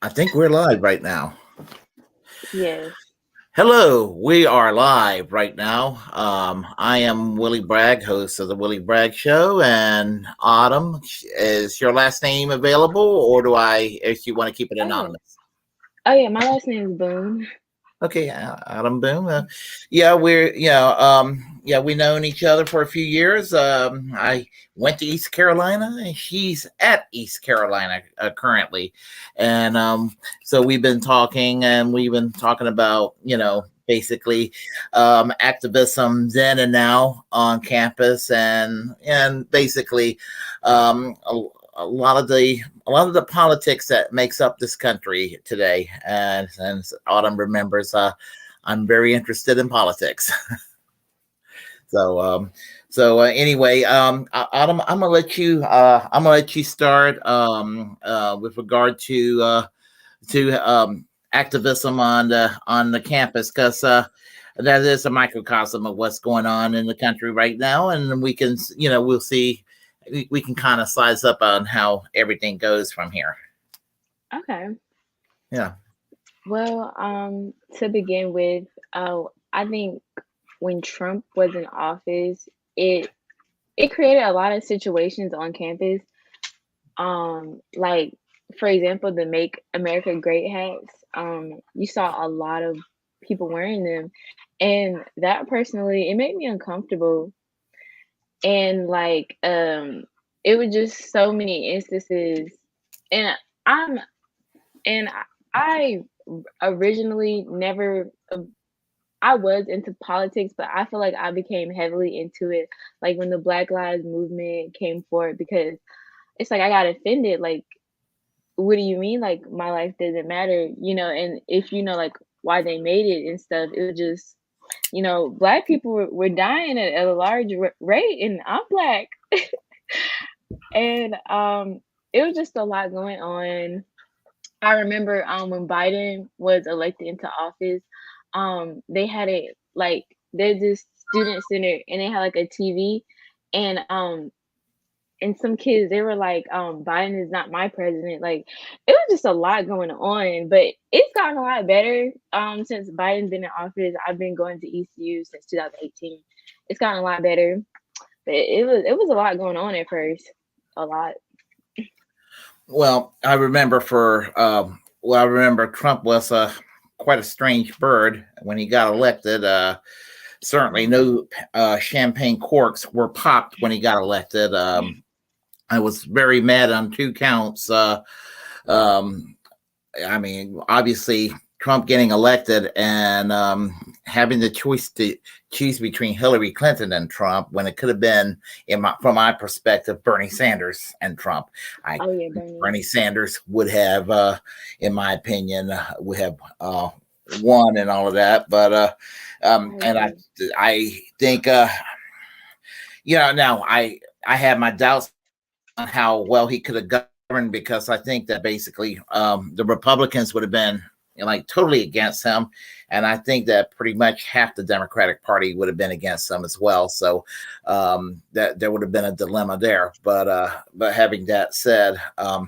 I think we're live right now. Yes. Hello, we are live right now. I am Willie Bragg, host of the Willie Bragg Show, and Autumn, is your last name available, or if you want to keep it Oh yeah. anonymous? Oh yeah. My last name is Boone. Okay, Autumn Boone. Yeah, we known each other for a few years. I went to East Carolina, and she's at East Carolina currently, and so we've been talking about basically activism then and now on campus, and basically a lot of the politics that makes up this country today. And Autumn remembers, I'm very interested in politics. so anyway, Autumn, I'm gonna let you start with regard to activism on the campus, because that is a microcosm of what's going on in the country right now, and we'll see, we can kind of size up on how everything goes from here. Okay. Yeah. Well, to begin with, I think when Trump was in office, it created a lot of situations on campus. Like for example, the "Make America Great" hats. You saw a lot of people wearing them, and that personally, it made me uncomfortable. And it was just so many instances, and I'm and I originally never I was into politics, but I feel like I became heavily into it like when the Black Lives movement came forward, because it's like I got offended. Like, what do you mean? Like, my life doesn't matter, And if you know like why they made it and stuff, it was just Black people were dying at a large rate, and I'm Black, and it was just a lot going on. I remember when Biden was elected into office, they had it like there's this student center, and they had like a TV, and some kids, they were like, Biden is not my president. Like, it was just a lot going on, but it's gotten a lot better since Biden's been in office. I've been going to ECU since 2018. It's gotten a lot better, but it was a lot going on at first, a lot. Well, I remember Trump was quite a strange bird when he got elected. Certainly no champagne corks were popped when he got elected. I was very mad on two counts. Um, I mean, obviously, Trump getting elected and having the choice to choose between Hillary Clinton and Trump, when it could have been, from my perspective, Bernie Sanders and Trump. Oh yeah, Bernie. Bernie Sanders would have, in my opinion, would have won and all of that. But and I think, now I have my doubts on how well he could have governed, because I think that basically the Republicans would have been like totally against him, and I think that pretty much half the Democratic Party would have been against him as well. So that there would have been a dilemma there. But having that said, I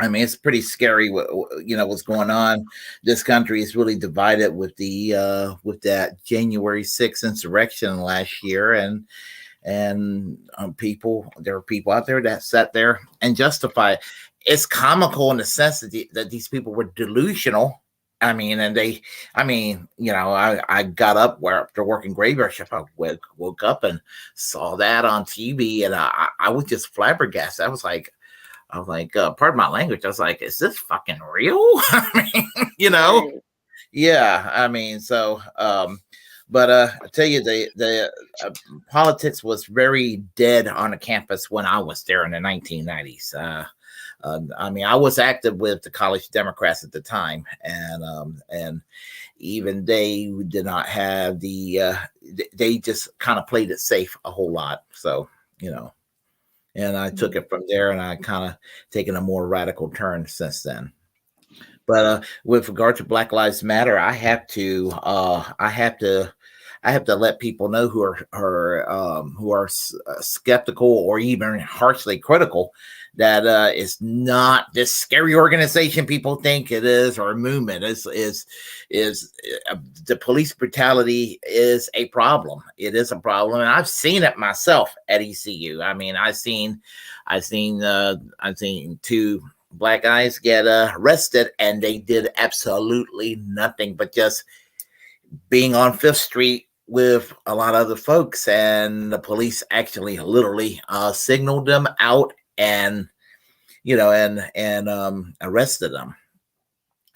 mean, it's pretty scary what's going on. This country is really divided with that January 6th insurrection last year, and there are people out there that sat there and justify it. It's comical in the sense that these people were delusional. I mean, I got up after working graveyard shift. I woke up and saw that on TV, and I was just flabbergasted. I was like, pardon my language. I was like, is this fucking real? I mean, Right. yeah. I mean, so, but I tell you, the politics was very dead on the campus when I was there in the 1990s. I mean, I was active with the College Democrats at the time, and even they did not have they just kind of played it safe a whole lot. So, and I took it from there, and I kind of taken a more radical turn since then. But with regard to Black Lives Matter, I have to I have to let people know who are skeptical or even harshly critical that it's not this scary organization people think it is, or a movement. Is The police brutality is a problem. It is a problem, and I've seen it myself at ECU. I mean, I've seen two black guys get arrested, and they did absolutely nothing but just being on Fifth Street with a lot of other folks, and the police actually literally signaled them out and arrested them.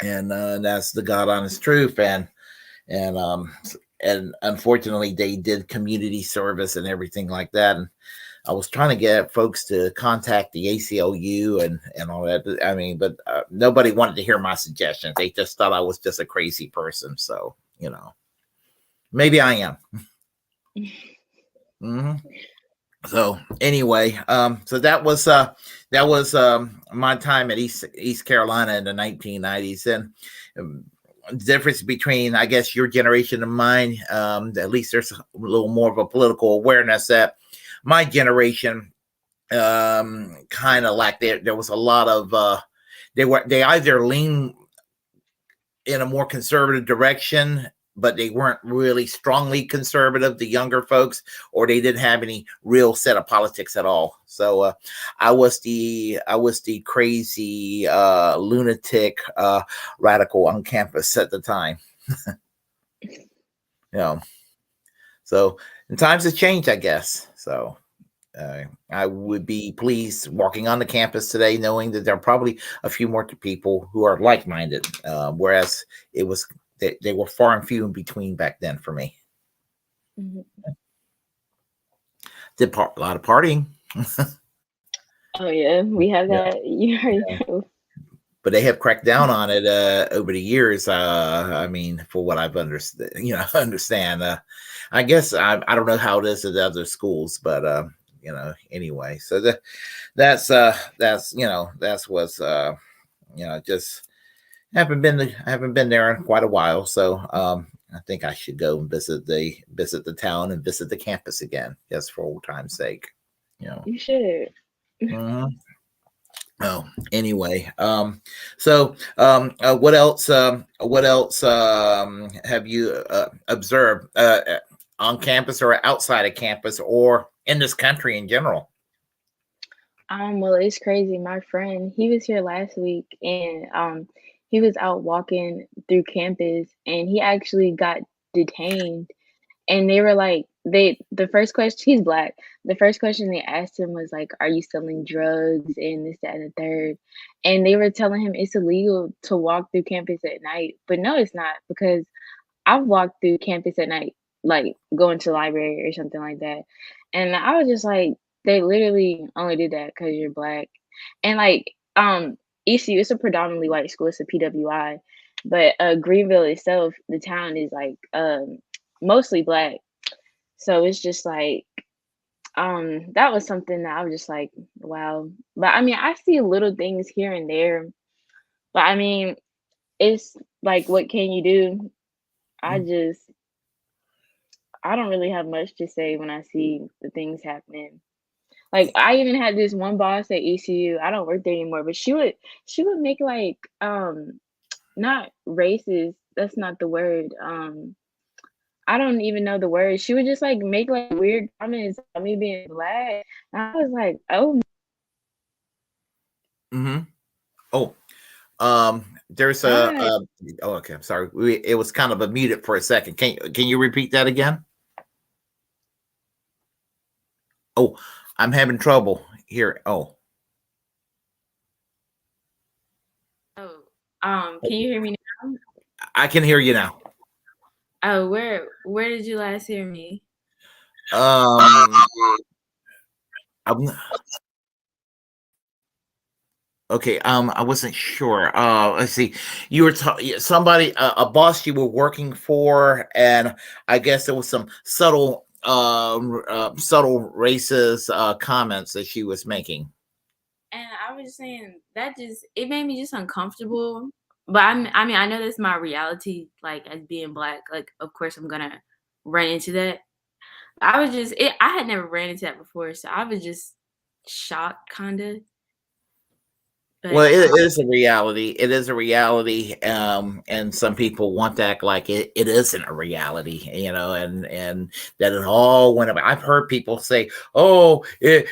And that's the God honest truth. And unfortunately, they did community service and everything like that. And I was trying to get folks to contact the ACLU and all that. I mean, but nobody wanted to hear my suggestions. They just thought I was just a crazy person. So, maybe I am. Mm-hmm. So anyway, so that was my time at East Carolina in the 1990s, and the difference between, I guess, your generation and mine, at least there's a little more of a political awareness that my generation kind of lacked. There was a lot of they either lean in a more conservative direction, but they weren't really strongly conservative, the younger folks, or they didn't have any real set of politics at all. So I was the crazy lunatic radical on campus at the time. So and times have changed, I guess. So I would be pleased walking on the campus today, knowing that there are probably a few more people who are like-minded, whereas they were far and few in between back then for me. Mm-hmm. Did a lot of partying. Oh yeah, we have that. You already know. But they have cracked down on it over the years. I mean, for what I've understand. I guess I don't know how it is at other schools, but anyway. So that's what's just haven't been there in quite a while. So I think I should go and visit the town and visit the campus again, just for old time's sake. You should. Mm-hmm. Oh, anyway. So what else have you observed on campus or outside of campus or in this country in general? Well, it's crazy. My friend, he was here last week, and he was out walking through campus, and he actually got detained. And they were like, the first question, he's black. The first question they asked him was like, "Are you selling drugs?" And this, that, and the third. And they were telling him it's illegal to walk through campus at night, but no, it's not, because I've walked through campus at night, like going to the library or something like that. And I was just like, they literally only did that because you're black. And like, ECU, it's a predominantly white school, it's a PWI. But Greenville itself, the town is like mostly black. So it's just like, that was something that I was just like, wow. But I mean, I see little things here and there. But I mean, it's like, what can you do? I just I don't really have much to say when I see the things happening. Like, I even had this one boss at ECU. I don't work there anymore, but she would make like not racist. That's not the word. I don't even know the word. She would just like make like weird comments about me being black. And I was like, oh. Mm-hmm. Oh, there's Hi. oh, okay. I'm sorry. It was kind of a muted for a second. Can you repeat that again? Oh, I'm having trouble here. Oh, Oh, can you hear me now? I can hear you now. Oh, where did you last hear me? I'm, okay. I wasn't sure. Let's see. You were somebody, a boss you were working for, and I guess there was some subtle racist comments that she was making. And I was just saying that it made me just uncomfortable. But I mean, I know that's my reality, like as being black. Like, of course, I'm gonna run into that. I was just I had never ran into that before, so I was just shocked, kinda. Well, But it is a reality. It is a reality, and some people want to act like it isn't a reality, and that it all went away. I've heard people say, "Oh,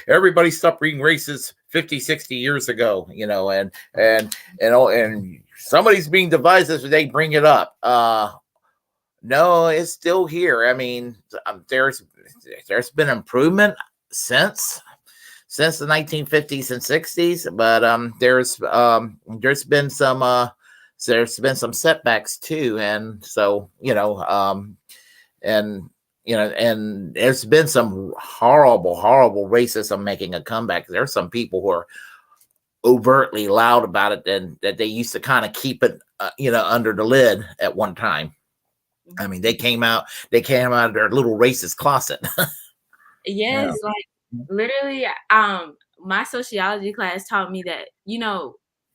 everybody stopped being racist 50, 60 years ago," and somebody's being divisive, they bring it up. No, it's still here. I mean, there's been improvement since the 1950s and 60s, but there's been some setbacks too, and so and there's been some horrible racism making a comeback. There's some people who are overtly loud about it, and that they used to kind of keep it under the lid at one time. I mean, they came out of their little racist closet. yes, Yeah. like literally, my sociology class taught me that,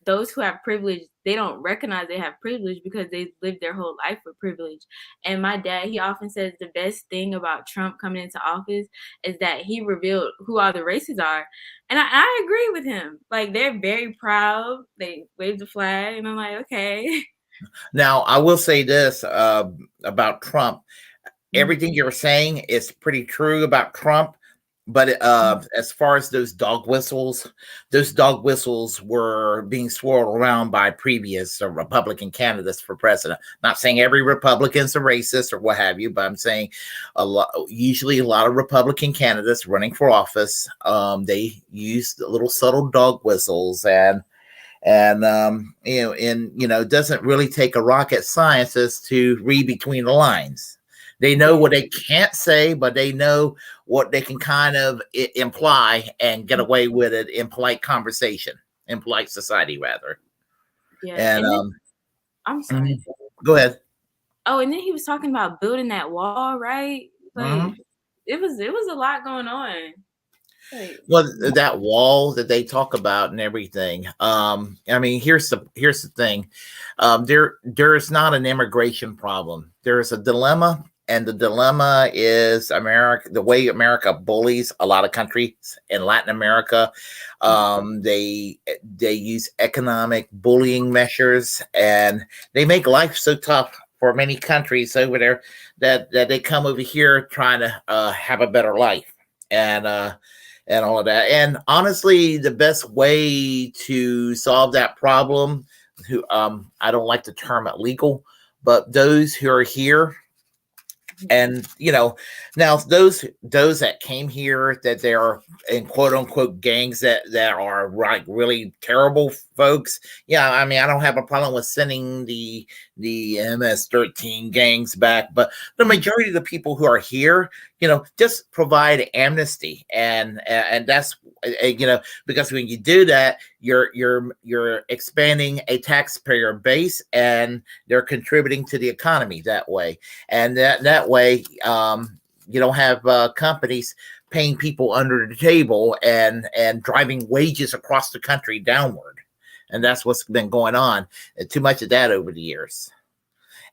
those who have privilege, they don't recognize they have privilege because they lived their whole life with privilege. And my dad, he often says the best thing about Trump coming into office is that he revealed who all the races are. And I agree with him. Like, they're very proud. They wave the flag, and I'm like, okay. Now, I will say this about Trump. Mhm. Everything you're saying is pretty true about Trump, but as far as those dog whistles were being swirled around by previous Republican candidates for president. Not saying every Republican's a racist or what have you, but I'm saying usually a lot of Republican candidates running for office, they use the little subtle dog whistles, and it doesn't really take a rocket scientist to read between the lines. They know what they can't say, but they know what they can kind of imply and get away with it in polite conversation, in polite society, rather. Yeah. And And then, I'm sorry. go ahead. Oh, and then he was talking about building that wall, right? Like, Mhm. it was a lot going on. Like, Well, that wall that they talk about and everything. I mean, here's the thing. There is not an immigration problem. There is a dilemma, and the dilemma is America. The way America bullies a lot of countries in Latin America. They use economic bullying measures, and they make life so tough for many countries over there that they come over here trying to have a better life. And all of that. And honestly, the best way to solve that problem, who I don't like the term illegal, but those who are here, and now those that came here, that they are in quote unquote gangs that are like really terrible folks. Yeah, I mean, I don't have a problem with sending the MS-13 gangs back, but the majority of the people who are here, just provide amnesty, and that's because when you do that, you're expanding a taxpayer base, and they're contributing to the economy that way. And that way, you don't have companies paying people under the table and driving wages across the country downward. And that's what's been going on. Too much of that over the years.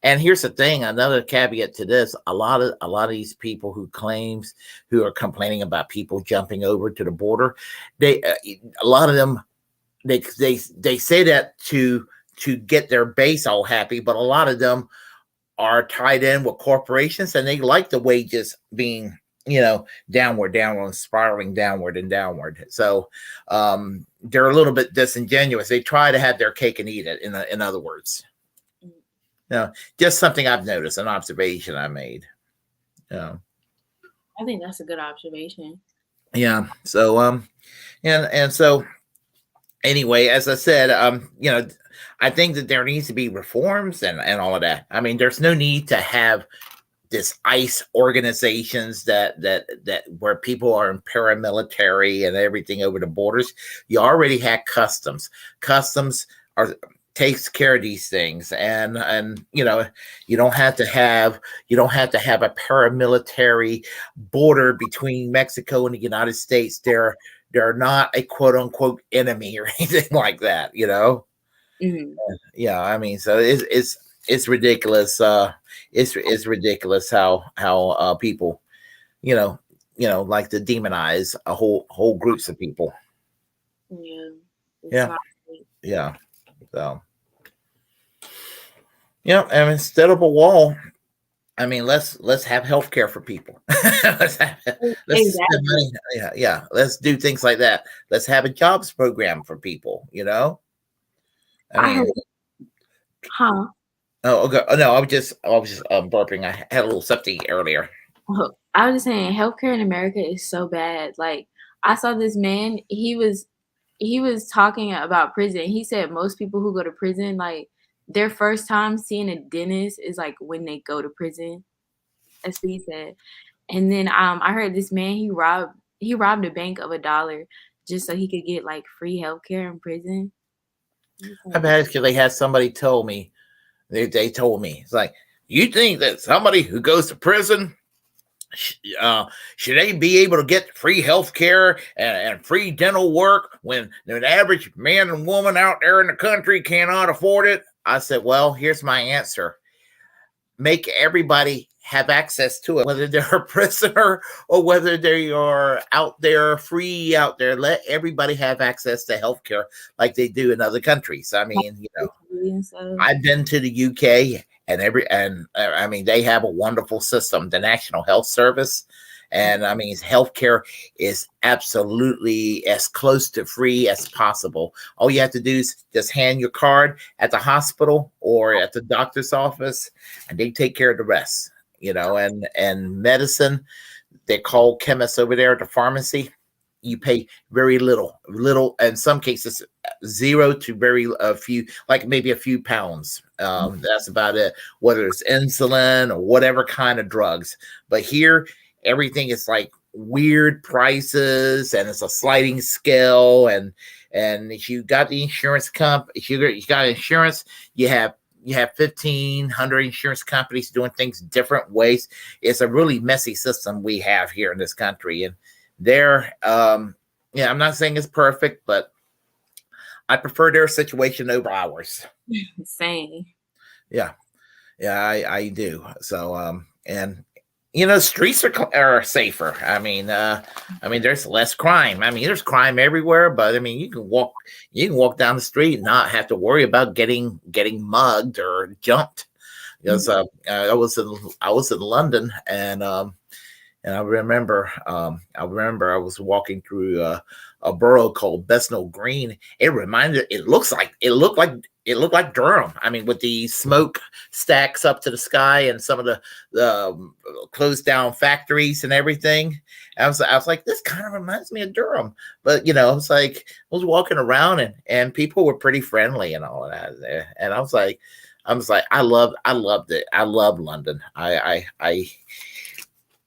And here's the thing: another caveat to this: a lot of these people who are complaining about people jumping over to the border, a lot of them they say that to get their base all happy, but a lot of them are tied in with corporations, and they like the wages being downward, spiraling downward and downward. So they're a little bit disingenuous. They try to have their cake and eat it, in other words. Just something I've noticed, an observation I made. I think that's a good observation. Yeah. So and so anyway, as I said, I think that there needs to be reforms and all of that. I mean, there's no need to have this ICE organizations that where people are in paramilitary and everything over the borders. You already had customs. Customs takes care of these things, and you don't have to have a paramilitary border between Mexico and the United States. They're not a quote unquote enemy or anything like that. Mm-hmm. Yeah, I mean, so it's ridiculous. It's ridiculous how people, you know, like to demonize a whole groups of people. Yeah, it's Yeah, not great. yeah. So yeah, and instead of a wall, I mean, let's have health care for people. let's have, let's spend Exactly. money. Yeah, yeah. Let's do things like that. Let's have a jobs program for people. I I mean, heard, huh? oh, okay. Oh, no, I was just burping. I had a little something earlier. I was just saying, healthcare in America is so bad. Like, I saw this man. He was talking about prison. He said most people who go to prison, like, their first time seeing a dentist is like when they go to prison. That's what he said. And then I heard this man, he robbed a bank of $1 just so he could get like free healthcare in prison. He's I've like, had they had somebody tell me they told me it's like you think that somebody who goes to prison should they be able to get free health care and free dental work when an average man and woman out there in the country cannot afford it? I said, well, here's my answer. Make everybody have access to it, whether they're a prisoner or whether they are out there free out there. Let everybody have access to healthcare like they do in other countries. I mean, and stuff. I've been to the UK and I mean they have a wonderful system, the National Health Service, and I mean healthcare is absolutely as close to free as possible. All you have to do is just hand your card at the hospital or at the doctor's office, and they take care of the rest. And medicine, they call chemists over there at the pharmacy. You pay very little, in some cases, zero to very a few, like maybe a few pounds. That's about it. Whether it's insulin or whatever kind of drugs, but here everything is like weird prices, and it's a sliding scale. And if you got the insurance if you got insurance, you have 1,500 insurance companies doing things different ways. It's a really messy system we have here in this country, and they're yeah, I'm not saying it's perfect, but I prefer their situation over ours. Same. Yeah, I do. So and streets are safer. I mean, there's less crime. I mean, there's crime everywhere, but I mean, you can walk down the street and not have to worry about getting mugged or jumped. Because I was in London, and I remember I was walking through a borough called Bethnal Green. It looked like Durham. I mean, with the smoke stacks up to the sky and some of the closed down factories and everything. I was like, this kind of reminds me of Durham. But it's like I was walking around, and people were pretty friendly and all of that there. And I was like, I loved it. I love London. I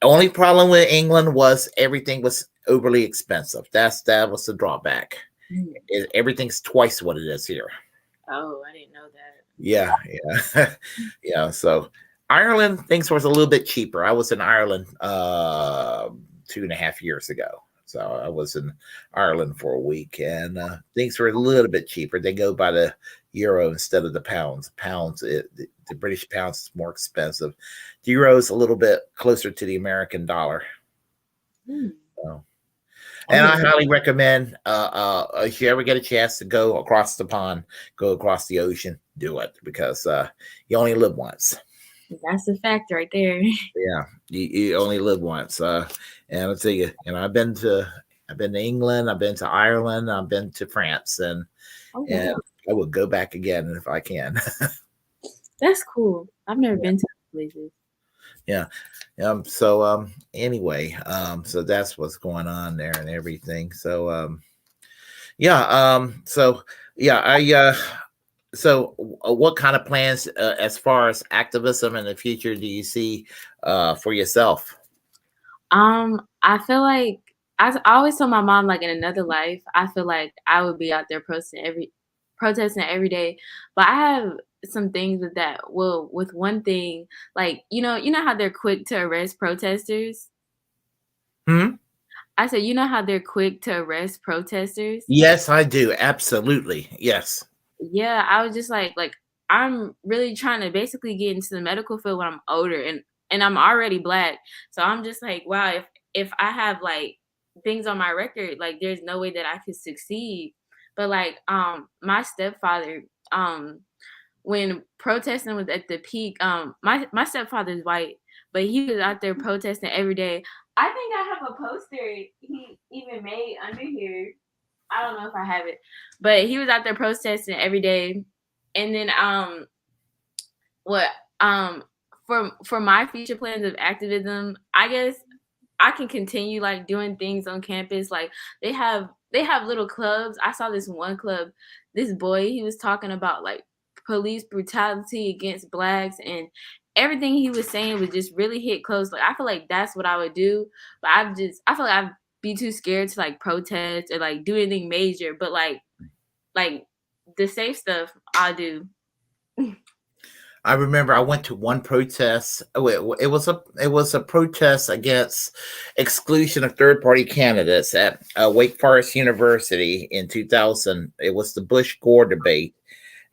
only problem with England was everything was overly expensive. That was the drawback. Everything's twice what it is here. Oh, I didn't know that. Yeah. Yeah. So Ireland, things was a little bit cheaper. I was in Ireland 2.5 years ago. So I was in Ireland for a week, and things were a little bit cheaper. They go by the euro instead of the pounds. The British pound is more expensive. The euro is a little bit closer to the American dollar. So, and I highly recommend if you ever get a chance to go across the pond, go across the ocean, do it, because you only live once. That's a fact right there. Yeah, you only live once. And I'll tell you, I've been to England, I've been to Ireland, I've been to France, and I would go back again if I can. That's cool. I've never been to places. Yeah. So anyway, so that's what's going on there and everything. So so what kind of plans as far as activism in the future do you see for yourself? I feel like I always tell my mom, like, in another life, I feel like I would be out there protesting every day. But I have some things with that. Well, with one thing, like, you know how they're quick to arrest protesters? I said, you know how they're quick to arrest protesters? Yes, I do. Absolutely. Yes. Yeah, I was just like I'm really trying to basically get into the medical field when I'm older, and I'm already Black. So I'm just like, wow, if I have like things on my record, like there's no way that I could succeed. But like my stepfather, when protesting was at the peak, my stepfather's white, but he was out there protesting every day. I think I have a poster he even made under here. I don't know if I have it, but he was out there protesting every day. And then what for my future plans of activism, I guess I can continue like doing things on campus. Like they have little clubs. I saw this one club, this boy, he was talking about like police brutality against Blacks, and everything he was saying was just really hit close. Like I feel like that's what I would do, but I feel like I'd be too scared to like protest or like do anything major. But like the safe stuff I'll do. I remember I went to one protest. It was a protest against exclusion of third party candidates at Wake Forest University in 2000. It was the Bush Gore debate,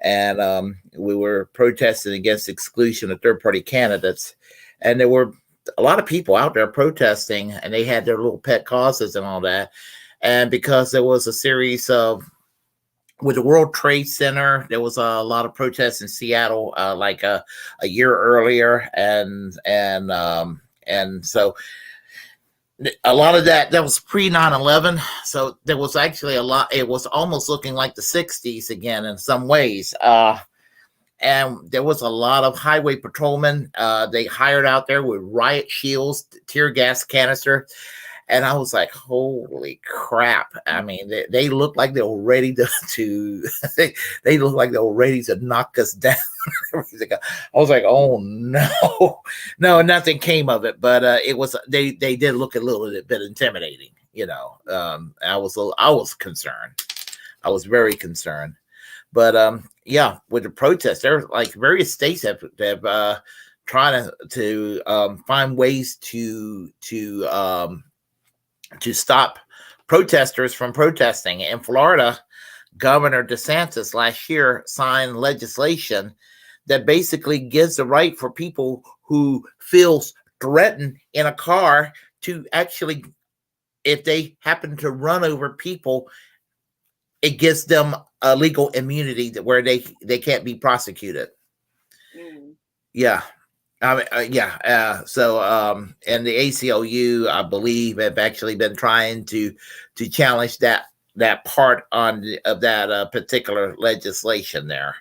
and we were protesting against exclusion of third party candidates, and there were a lot of people out there protesting, and they had their little pet causes and all that. And because there was a series of with the World Trade Center, there was a lot of protests in Seattle, like a year earlier, and so a lot of that was pre 9/11. So there was actually a lot. It was almost looking like the 60s again in some ways. And there was a lot of highway patrolmen. They hired out there with riot shields, tear gas canister. And I was like, holy crap. I mean, they looked like they were ready to they looked like they were ready to knock us down. I was like, oh no. No, nothing came of it. But it was they did look a little bit intimidating, you know. I was concerned. I was very concerned. But yeah, with the protests, there like various states have trying to find ways to stop protesters from protesting. In Florida, Governor DeSantis last year signed legislation that basically gives the right for people who feels threatened in a car to actually, if they happen to run over people, it gives them a legal immunity where they can't be prosecuted. Yeah. So and the ACLU, I believe, have actually been trying to challenge that part of that particular legislation there.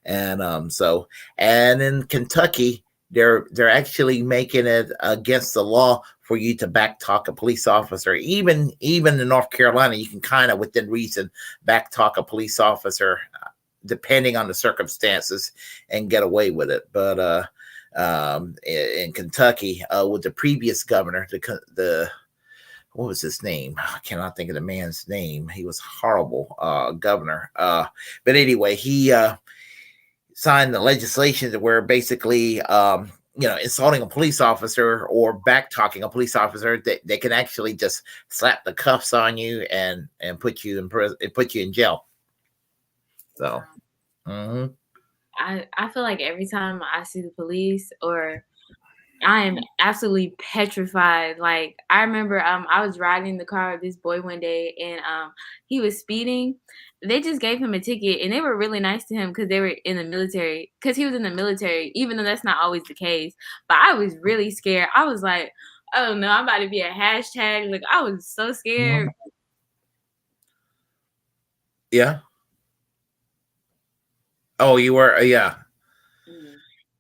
And so, and in Kentucky, they're actually making it against the law for you to backtalk a police officer. Even in North Carolina, you can kind of within reason backtalk a police officer, depending on the circumstances, and get away with it. But in Kentucky, with the previous governor, the what was his name? I cannot think of the man's name. He was horrible governor. But anyway, he signed the legislation where basically, insulting a police officer or back talking a police officer, they can actually just slap the cuffs on you and put you in prison, put you in jail. So. Mm-hmm. I feel like every time I see the police, or I am absolutely petrified. Like I remember I was riding the car with this boy one day, and he was speeding. They just gave him a ticket, and they were really nice to him because they were in the military, because he was in the military, even though that's not always the case. But I was really scared. I was like, oh no, I'm about to be a hashtag. Like I was so scared. Yeah. Oh, you were, yeah.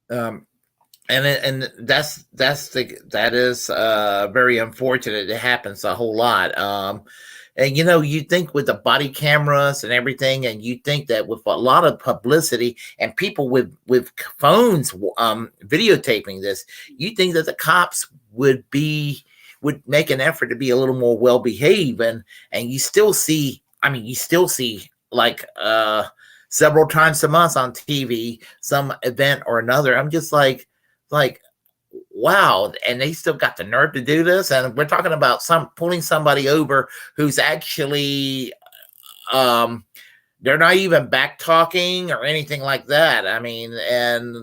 And that is very unfortunate. It happens a whole lot. And you think with the body cameras and everything, and you think that with a lot of publicity and people with phones videotaping this, you think that the cops would make an effort to be a little more well behaved, and you still see like several times a month on TV, some event or another. I'm just like, wow. And they still got the nerve to do this. And we're talking about pulling somebody over who's actually they're not even back talking or anything like that. I mean, and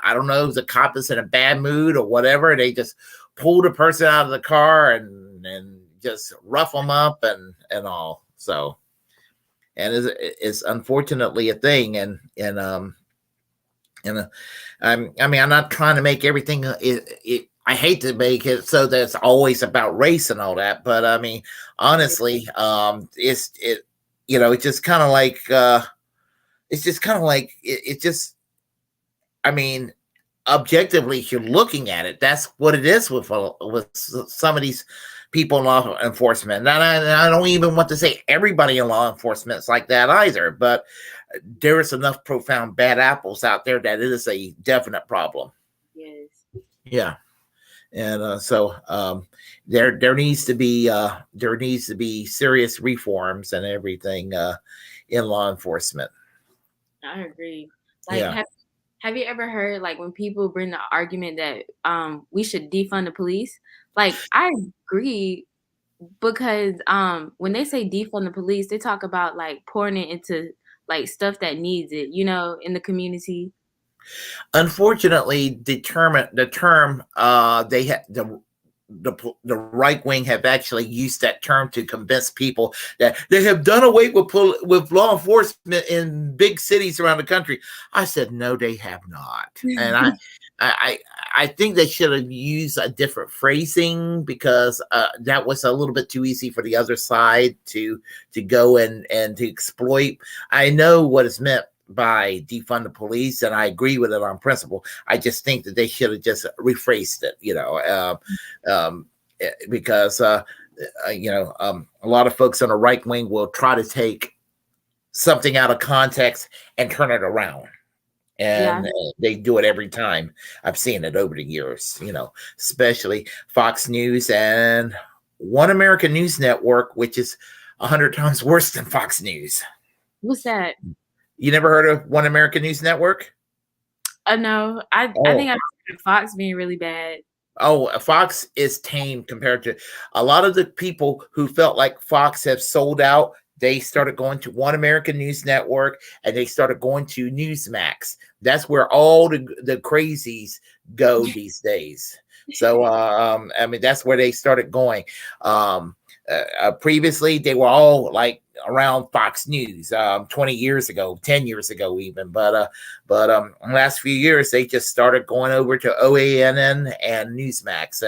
I don't know if the cop is in a bad mood or whatever. They just pull the person out of the car and just rough them up and all. So, and it's unfortunately a thing. And I mean, I'm not trying to make everything. I hate to make it so that it's always about race and all that, but I mean, honestly, it's just kind of like it's just kind of like it just. I mean, objectively, if you're looking at it, that's what it is with some of these people in law enforcement. And I don't even want to say everybody in law enforcement is like that either, but there is enough profound bad apples out there that it is a definite problem. Yes. Yeah. And so there needs to be serious reforms and everything in law enforcement. I agree. Like, have you ever heard, like, when people bring the argument that we should defund the police? Like, I agree, because when they say defund the police, they talk about like pouring it into like stuff that needs it, in the community. Unfortunately, the term they had the right wing have actually used that term to convince people that they have done away with law enforcement in big cities around the country. I said no, they have not, and I think they should have used a different phrasing, because that was a little bit too easy for the other side to go and to exploit. I know what is meant by defund the police, and I agree with it on principle. I just think that they should have just rephrased it, because a lot of folks on the right wing will try to take something out of context and turn it around. And they do it every time. I've seen it over the years, especially Fox News and One American News Network, which is 100 times worse than Fox News. What's that? You never heard of One American News Network? No, I think I've heard of Fox being really bad. Oh, Fox is tame compared to a lot of the people who felt like Fox have sold out. They started going to One American News Network, and they started going to Newsmax. That's where all the crazies go these days. So, I mean, that's where they started going. Previously, they were all like around Fox News 20 years ago, 10 years ago even. But in the last few years, they just started going over to OANN and Newsmax,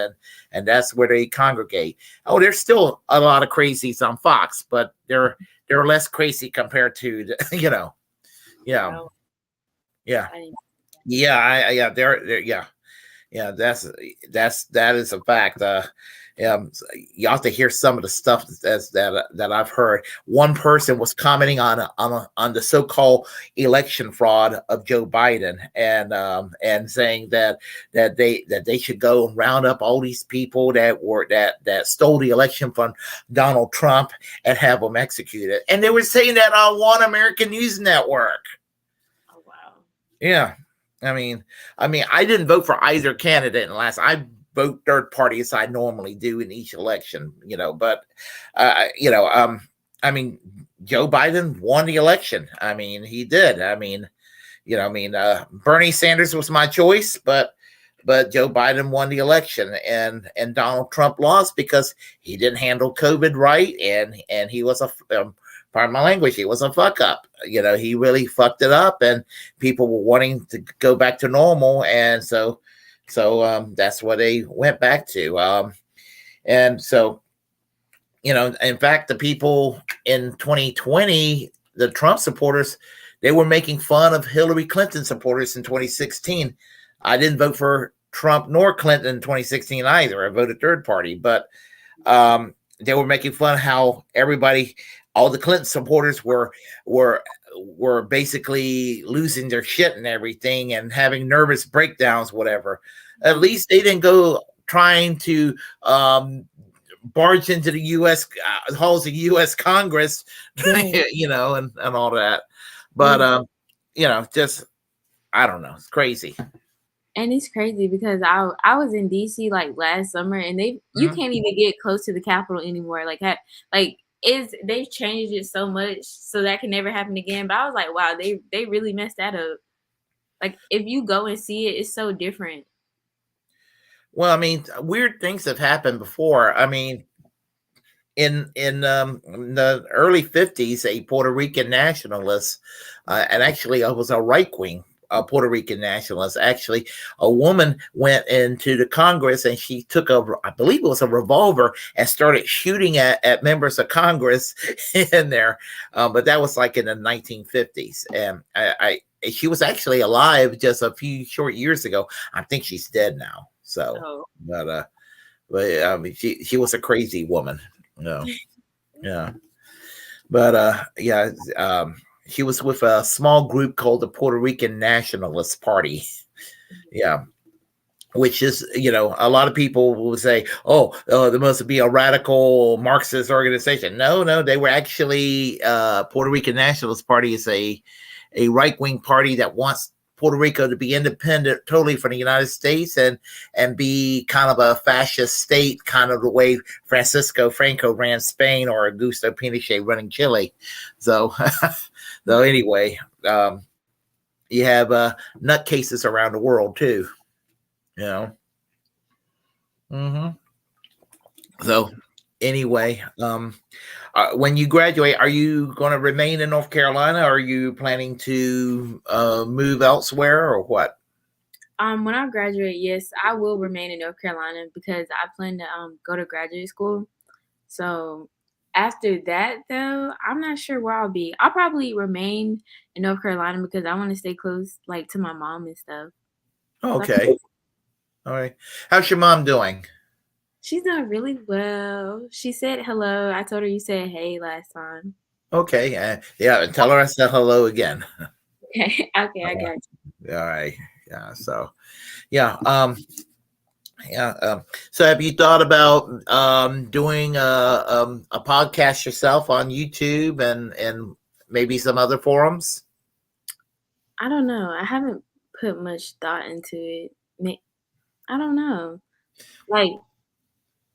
and that's where they congregate. Oh, there's still a lot of crazies on Fox, but they're less crazy compared to they're that is a fact. You have to hear some of the stuff that I've heard. One person was commenting on the so-called election fraud of Joe Biden, and saying that they should go and round up all these people that stole the election from Donald Trump and have them executed. And they were saying that on One American News Network. Oh wow. Yeah. I mean, I didn't vote for either candidate in the last. I vote third party as I normally do in each election, but I mean, Joe Biden won the election. I mean, he did. I mean, Bernie Sanders was my choice, but Joe Biden won the election, and Donald Trump lost because he didn't handle COVID right, and he was pardon my language, he was a fuck up. He really fucked it up, and people were wanting to go back to normal, and so that's what they went back to. And so, in fact, the people in 2020, the Trump supporters, they were making fun of Hillary Clinton supporters in 2016. I didn't vote for Trump nor Clinton in 2016 either. I voted third party, but they were making fun of how all the Clinton supporters were basically losing their shit and everything and having nervous breakdowns, whatever. At least they didn't go trying to barge into the U.S. halls of U.S. Congress, and all that. But just I don't know, it's crazy. And it's crazy because I was in DC like last summer, and you can't even get close to the Capitol anymore. Like they've changed it so much so that can never happen again. But I was like, wow, they really messed that up. Like if you go and see it, it's so different. Well, I mean, weird things have happened before. I mean, in the early 50s, a Puerto Rican nationalist, and actually I was a right-wing Puerto Rican nationalist. Actually, a woman went into the Congress and she took I believe it was a revolver, and started shooting at members of Congress in there. But that was like in the 1950s, and she was actually alive just a few short years ago. I think she's dead now. So, Oh. but I mean, she was a crazy woman. No, yeah, but yeah, she was with a small group called the Puerto Rican Nationalist Party. Yeah, which is, a lot of people will say, oh, there must be a radical Marxist organization. No, they were actually Puerto Rican Nationalist Party is a right-wing party that wants Puerto Rico to be independent totally from the United States and be kind of a fascist state, kind of the way Francisco Franco ran Spain or Augusto Pinochet running Chile. So, so anyway, you have nutcases around the world too, Mm-hmm. So anyway, when you graduate, are you going to remain in North Carolina? Or are you planning to move elsewhere or what? When I graduate, yes, I will remain in North Carolina because I plan to go to graduate school. So after that, though, I'm not sure where I'll be. I'll probably remain in North Carolina because I want to stay close, like to my mom and stuff. Okay. All right. How's your mom doing? She's doing really well. She said hello. I told her you said hey last time. Okay. Yeah. Tell her I said hello again. Okay. Okay. I got you. All right. Yeah. So, yeah. Yeah. So have you thought about doing a podcast yourself on YouTube and maybe some other forums? I don't know. I haven't put much thought into it. I don't know. Like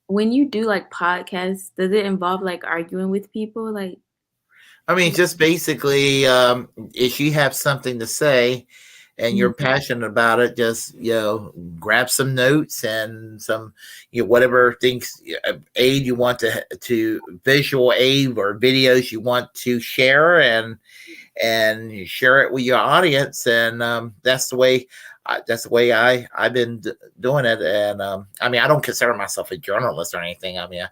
when you do like podcasts, does it involve like arguing with people? Like, I mean, just basically, if you have something to say and you're passionate about it, just grab some notes and some whatever things aid you want to visual aid or videos you want to share and share it with your audience, and that's the way I've been doing it. And I mean, I don't consider myself a journalist or anything. I mean,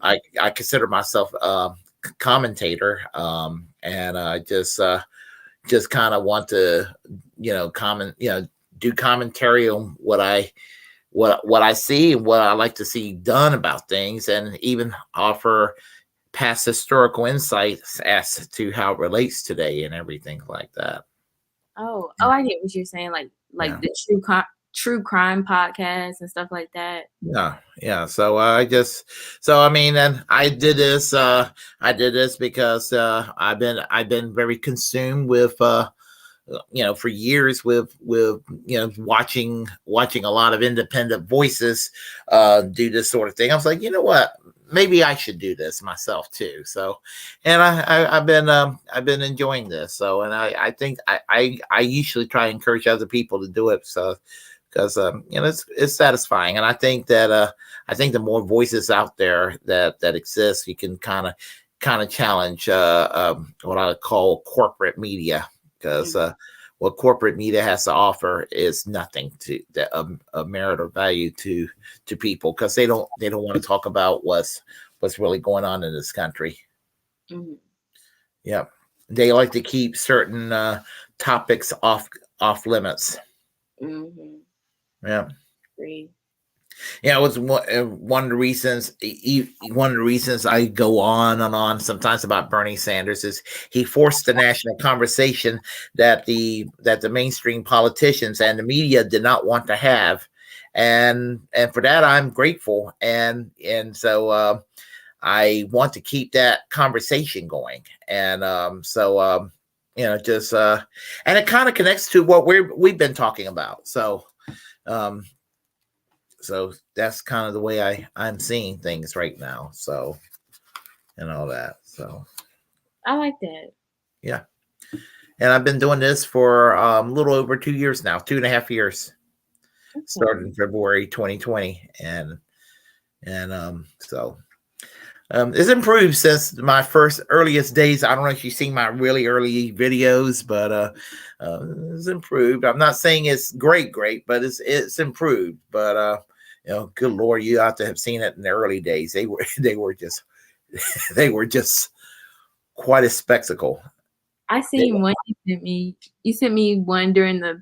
I consider myself commentator, and I just kind of want to do commentary on what I see and what I like to see done about things, and even offer past historical insights as to how it relates today and everything like that. Oh, I get what you're saying. Like the true crime podcast and stuff like that. Yeah. So I mean, and I did this because I've been very consumed with for years with watching a lot of independent voices do this sort of thing. I was like, you know what, maybe I should do this myself too. So, and I've been enjoying this. So, and I think I usually try to encourage other people to do it. So, because it's satisfying, and I think that the more voices out there that exist, you can kind of challenge what I call corporate media, because what corporate media has to offer is nothing to of merit or value to people, because they don't want to talk about what's really going on in this country. Mm-hmm. Yeah, they like to keep certain topics off limits. Mm-hmm. Yeah. Agree. Yeah, it was one of the reasons. One of the reasons I go on and on sometimes about Bernie Sanders is he forced the national conversation that the mainstream politicians and the media did not want to have, and for that I'm grateful, and so I want to keep that conversation going, and just and it kind of connects to what we've been talking about, so. So that's kind of the way I'm seeing things right now. So, and all that. So I like that. yeah, and I've been doing this for a little over 2 years now, 2.5 years. Started in February 2020, and so it's improved since my first earliest days. I don't know if you've seen my really early videos, but it's improved. I'm not saying it's great, but it's improved. But good Lord, you ought to have seen it in the early days. They were just they were just quite a spectacle. I seen one you sent me. You sent me one during the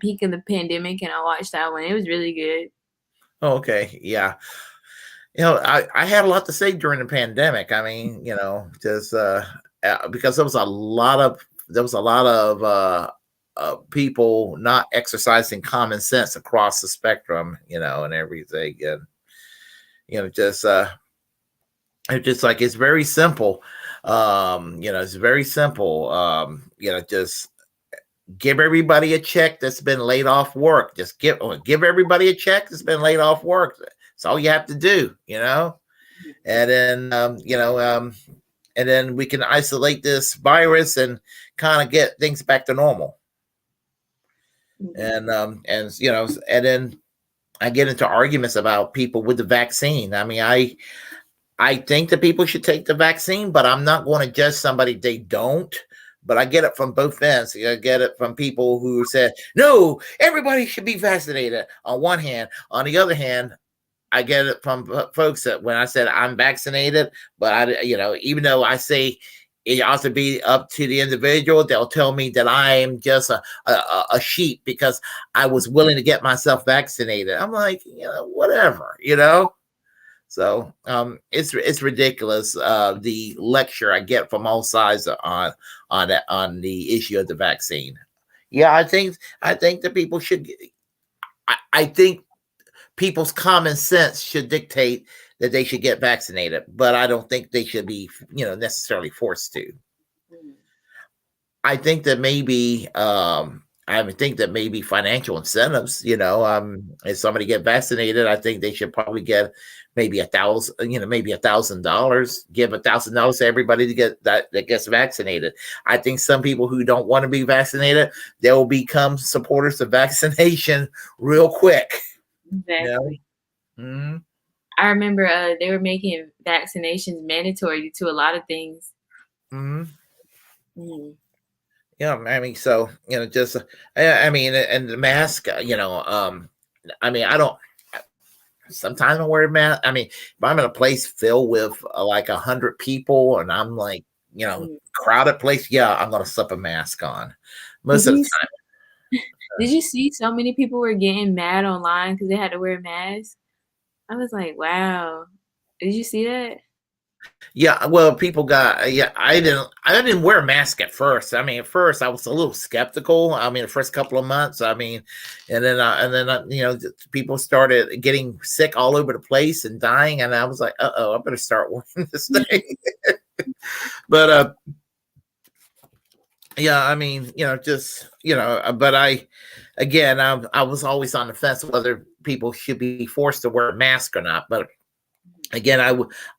peak of the pandemic, and I watched that one. It was really good. Oh, okay, yeah. I had a lot to say during the pandemic. I mean, just because there was a lot of people not exercising common sense across the spectrum, and everything, and just it's just like it's very simple. It's very simple. Just give everybody a check that's been laid off work. Just give everybody a check that's been laid off work. That's all you have to do, and then and then we can isolate this virus and kind of get things back to normal. And and then I get into arguments about people with the vaccine. I mean, I think that people should take the vaccine, but I'm not going to judge somebody they don't. But I get it from both ends. I get it from people who said, no, everybody should be vaccinated on one hand. On the other hand, I get it from folks that when I said I'm vaccinated, but even though I say it ought to be up to the individual, they'll tell me that I am just a sheep because I was willing to get myself vaccinated. I'm like, whatever, So it's ridiculous, the lecture I get from all sides on the issue of the vaccine. Yeah, I think that people should. I think people's common sense should dictate that they should get vaccinated, but I don't think they should be, necessarily forced to. I think that maybe financial incentives, if somebody get vaccinated, I think they should probably get maybe $1,000, give $1,000 to everybody to get that gets vaccinated. I think some people who don't want to be vaccinated, they'll become supporters of vaccination real quick. Exactly. Mm-hmm. I remember they were making vaccinations mandatory to a lot of things. Mm-hmm. Mm-hmm. Yeah, I mean, so just I mean, and the mask, I mean, I don't. Sometimes I wear a mask. I mean, if I'm in a place filled with like 100 people, and I'm like, crowded place, yeah, I'm gonna slip a mask on most of the time. Did you see so many people were getting mad online because they had to wear a mask? I was like, wow. Did you see that? Yeah, well, people got I didn't wear a mask at first. I mean, at first I was a little skeptical. I mean, the first couple of months. I mean, and then people started getting sick all over the place and dying, and I was like, I better start wearing this thing. But yeah, I mean, but I was always on the fence whether people should be forced to wear a mask or not. But again,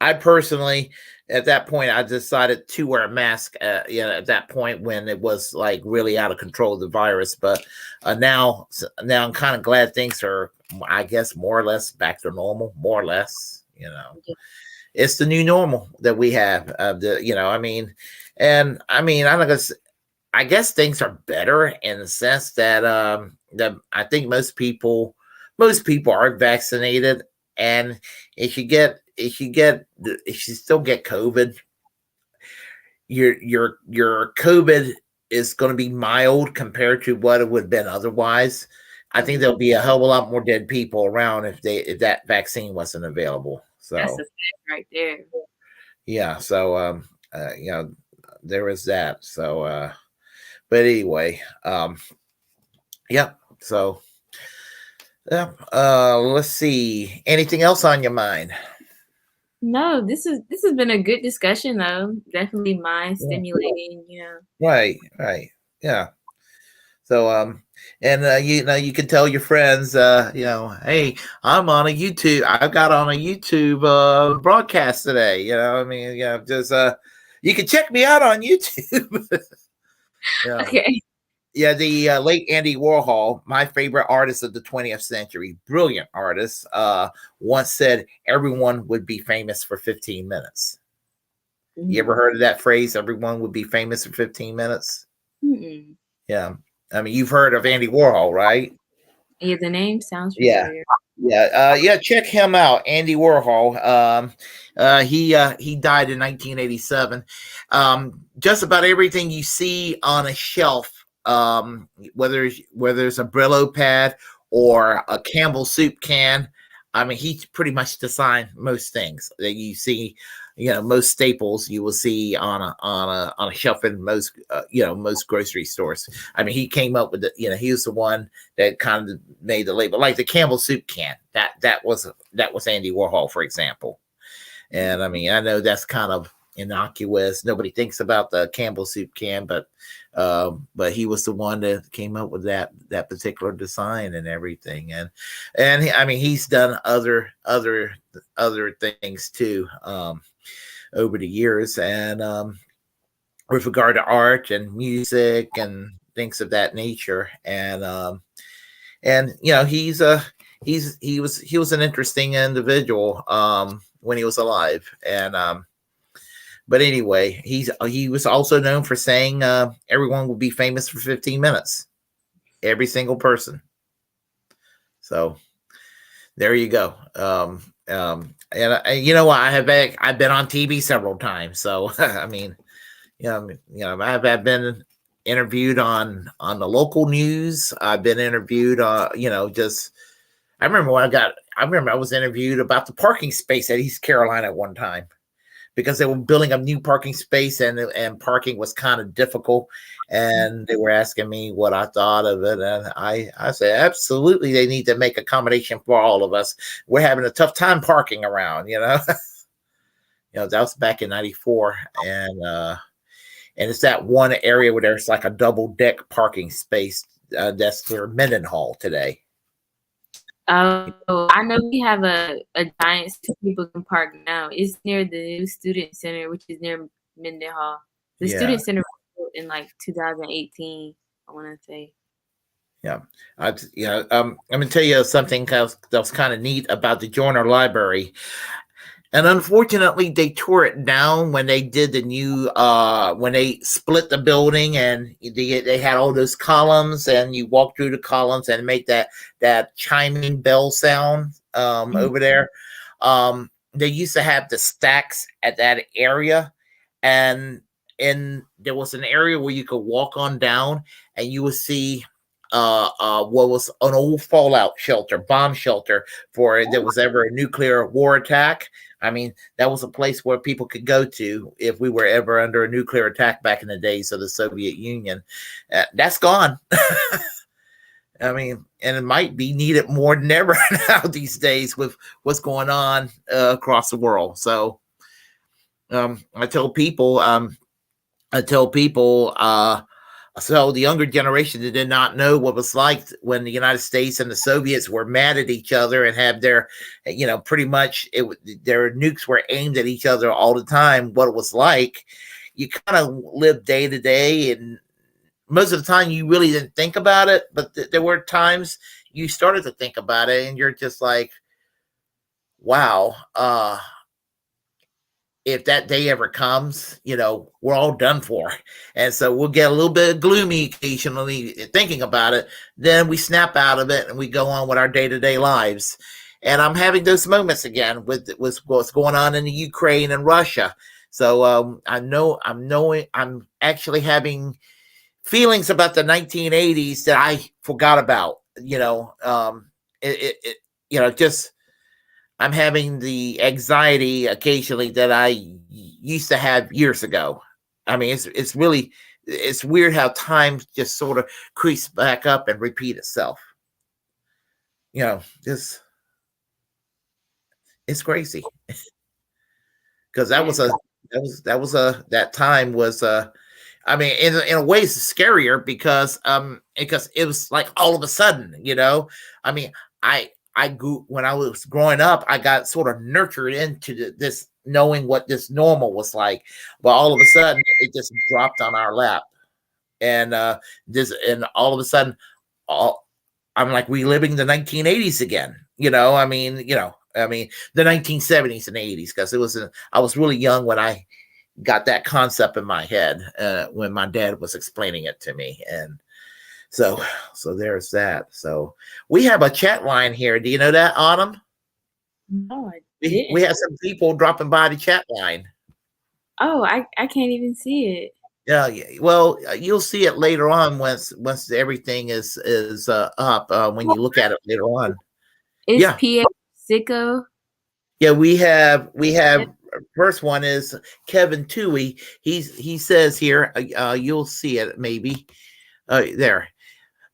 I personally, at that point, I decided to wear a mask. At that point when it was like really out of control, the virus. But now I'm kind of glad things are, I guess, more or less back to normal. More or less, it's the new normal that we have. I mean, and I mean, I guess things are better in the sense that that I think most people are vaccinated, and if you still get COVID, your COVID is going to be mild compared to what it would have been otherwise. I think there'll be a hell of a lot more dead people around if that vaccine wasn't available. So that's a fact right there. Yeah. So there is that. So but anyway, yeah. So yeah. Let's see. Anything else on your mind? No, this has been a good discussion though. Definitely mind stimulating, Right. Yeah. So So and you can tell your friends, hey, I'm on a YouTube. I got on a YouTube broadcast today. I mean, just you can check me out on YouTube. Yeah. Okay. Yeah, the late Andy Warhol, my favorite artist of the 20th century, brilliant artist, once said everyone would be famous for 15 minutes. You ever heard of that phrase? Everyone would be famous for 15 minutes. Mm-mm. Yeah, I mean, you've heard of Andy Warhol, right? Yeah, the name sounds Yeah, familiar. yeah. Check him out, Andy Warhol. He died in 1987. Just about everything you see on a shelf, whether it's a Brillo pad or a Campbell soup can, I mean, he pretty much designed most things that you see. Most staples you will see on a shelf in most most grocery stores. I mean, he came up with he was the one that kind of made the label, like the Campbell soup can. That was Andy Warhol, for example. And I mean, I know that's kind of innocuous. Nobody thinks about the Campbell soup can, but he was the one that came up with that particular design and everything. And I mean, he's done other things too over the years, and with regard to art and music and things of that nature. And he was an interesting individual when he was alive. And but anyway, he was also known for saying everyone will be famous for 15 minutes, every single person. So there you go. And I've been on TV several times, so I mean, I've been interviewed on the local news. I've been interviewed just I remember I was interviewed about the parking space at East Carolina at one time, because they were building a new parking space, and parking was kind of difficult, and they were asking me what I thought of it, and I said absolutely they need to make accommodation for all of us. We're having a tough time parking around, that was back in '94, and it's that one area where there's like a double deck parking space that's near Mendenhall today. Oh, I know we have a giant so people can park now. It's near the new student center, which is near Mendenhall. The student center was built in like 2018, I want to say. Yeah, I'm gonna tell you something that was kind of neat about the Joyner Library. And unfortunately, they tore it down when they did the new, when they split the building, and they had all those columns, and you walk through the columns and make that chiming bell sound over there. They used to have the stacks at that area, and there was an area where you could walk on down, and you would see what was an old fallout shelter, bomb shelter, for if there was ever a nuclear war attack. I mean, that was a place where people could go to if we were ever under a nuclear attack back in the days of the Soviet Union. That's gone. I mean, and it might be needed more than ever now these days with what's going on across the world. So I tell people, so the younger generation that did not know what it was like when the United States and the Soviets were mad at each other and have their, pretty much their nukes were aimed at each other all the time, what it was like. You kind of live day to day, and most of the time you really didn't think about it, but there were times you started to think about it, and you're just like, wow, if that day ever comes, we're all done for. And so we'll get a little bit gloomy occasionally thinking about it. Then we snap out of it and we go on with our day-to-day lives. And I'm having those moments again with what's going on in the Ukraine and Russia. So I'm actually having feelings about the 1980s that I forgot about. I'm having the anxiety occasionally that I used to have years ago. I mean, it's weird how time just sort of creeps back up and repeat itself. It's crazy, because that time was I mean, in a way, it's scarier because it was like all of a sudden, you know. I mean, I grew when I was growing up, I got sort of nurtured into this knowing what this normal was like, but all of a sudden, it just dropped on our lap, and all of a sudden, all I'm like reliving the 1980s again. I mean the 1970s and 80s because I was really young when I got that concept in my head when my dad was explaining it to me. And so there's that. So we have a chat line here. Do you know that, Autumn? No, I didn't. We have some people dropping by the chat line. Oh, I can't even see it. Yeah. Well, you'll see it later on once everything is up when you look at it later on. It's PH Sicko. Yeah, we have first one is Kevin Toohey. He says here, you'll see it maybe there.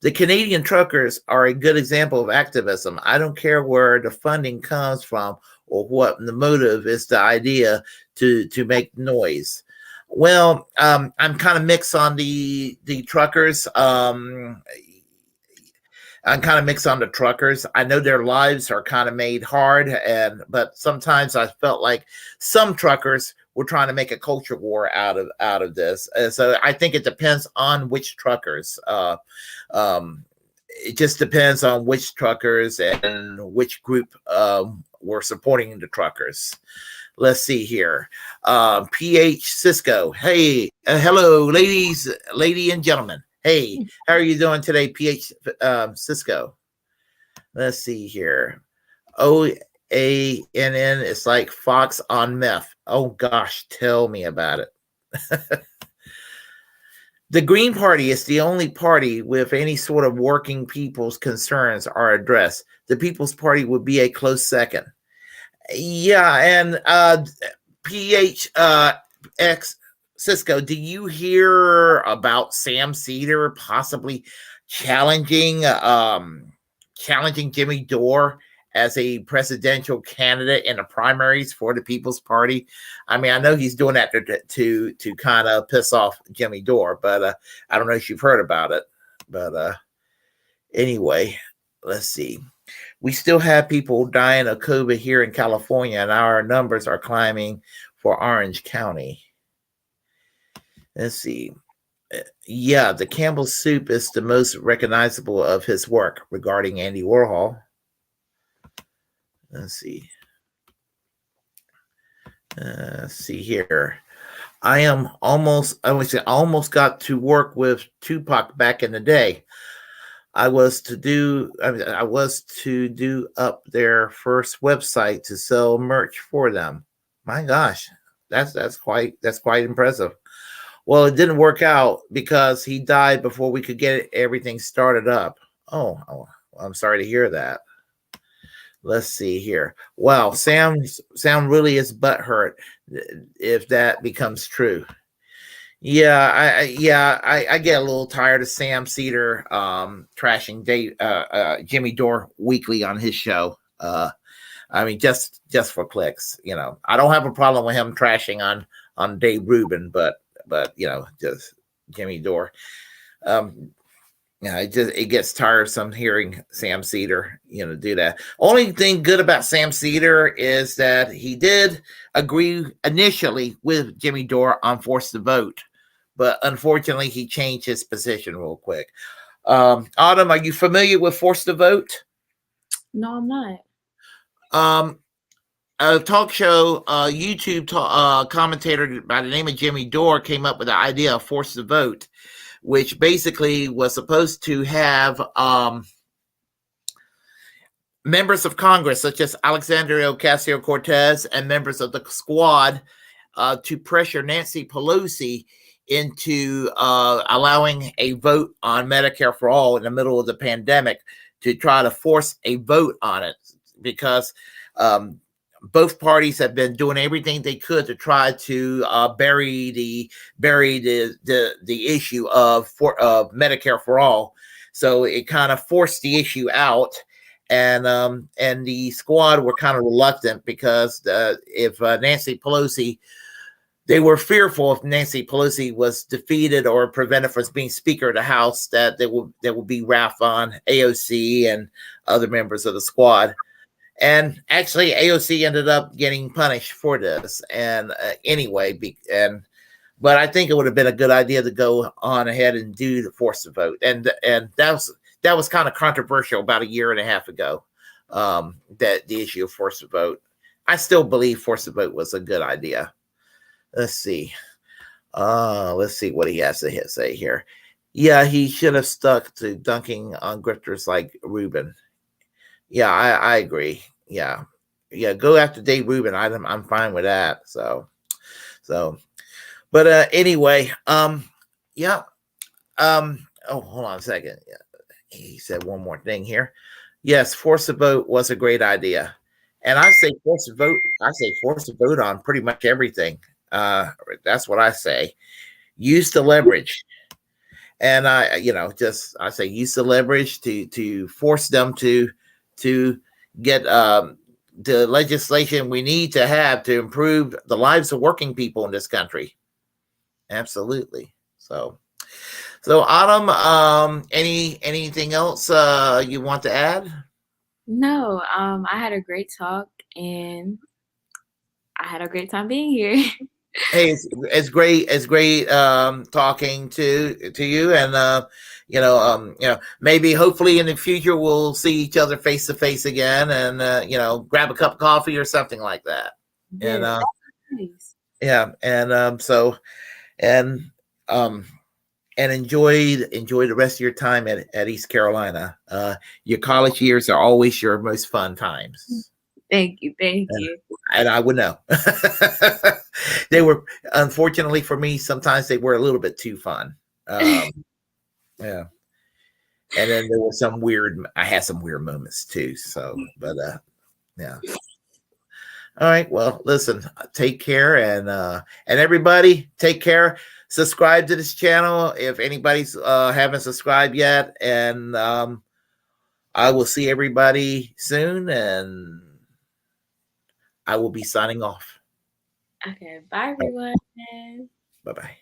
The Canadian truckers are a good example of activism. I don't care where the funding comes from or what the motive is. The idea to make noise. Well, I'm kind of mixed on the truckers. I'm kind of mixed on the truckers. I know their lives are kind of made hard, but sometimes I felt like some truckers were trying to make a culture war out of this. So I think it depends on which truckers. It just depends on which truckers and which group were supporting the truckers. Let's see here. PH Sicko. Hey, hello, lady and gentlemen. Hey, how are you doing today, PH Sicko? Let's see here. OANN is like Fox on meth. Oh gosh, tell me about it. The Green Party is the only party with any sort of working people's concerns are addressed. The People's Party would be a close second. Yeah, and PH X Sicko, do you hear about Sam Cedar possibly challenging Jimmy Dore as a presidential candidate in the primaries for the People's Party? I mean, I know he's doing that to kind of piss off Jimmy Dore, but I don't know if you've heard about it. But anyway, let's see. We still have people dying of COVID here in California, and our numbers are climbing for Orange County. Let's see. Yeah, the Campbell's soup is the most recognizable of his work regarding Andy Warhol. Let's see. Let's see here. I almost got to work with Tupac back in the day. I was to do up their first website to sell merch for them. My gosh, that's quite impressive. Well, it didn't work out because he died before we could get everything started up. Oh, I'm sorry to hear that. Let's see here. Wow, Sam really is butthurt if that becomes true. Yeah, I get a little tired of Sam Cedar trashing Jimmy Dore weekly on his show. I mean, just for clicks, you know. I don't have a problem with him trashing on Dave Rubin, but you know, just Jimmy Dore. It gets tiresome hearing Sam Cedar, you know, do that. Only thing good about Sam Cedar is that he did agree initially with Jimmy Dore on force to vote, but unfortunately he changed his position real quick. Autumn, are you familiar with force to vote? No, I'm not. A talk show, YouTube commentator by the name of Jimmy Dore came up with the idea of force to vote, which basically was supposed to have members of Congress, such as Alexandria Ocasio-Cortez and members of the squad, to pressure Nancy Pelosi into allowing a vote on Medicare for all in the middle of the pandemic, to try to force a vote on it, because both parties have been doing everything they could to try to bury the issue of Medicare for all. So it kind of forced the issue out, and the squad were kind of reluctant because if Nancy Pelosi they were fearful if Nancy Pelosi was defeated or prevented from being Speaker of the House, that there will be wrath on AOC and other members of the squad. And actually, AOC ended up getting punished for this. And but I think it would have been a good idea to go on ahead and do the force the vote. And that was kind of controversial about a year and a half ago. That the issue of force the vote. I still believe force the vote was a good idea. Let's see. Let's see what he has to say here. Yeah, he should have stuck to dunking on grifters like Rubin. Yeah, I agree. Yeah, go after Dave Rubin. I'm fine with that. But anyway, yeah. Oh, hold on a second. Yeah, he said one more thing here. Yes, force the vote was a great idea, and I say force the vote. I say force the vote on pretty much everything. That's what I say. Use the leverage. And I say use the leverage to force them to get the legislation we need to have to improve the lives of working people in this country. Absolutely. So Autumn, anything else you want to add? No, I had a great talk and I had a great time being here. Hey, it's great talking to you, and maybe hopefully in the future we'll see each other face to face again, and grab a cup of coffee or something like that. Yeah, nice. Yeah, and enjoy the rest of your time at East Carolina. Your college years are always your most fun times. Thank you. And I would know. They were, unfortunately for me, sometimes they were a little bit too fun. Yeah. And then there were I had some weird moments too. So, but yeah. All right. Well, listen, take care, and everybody take care. Subscribe to this channel if anybody's haven't subscribed yet. And I will see everybody soon, and I will be signing off. Okay. Bye, everyone. Bye-bye.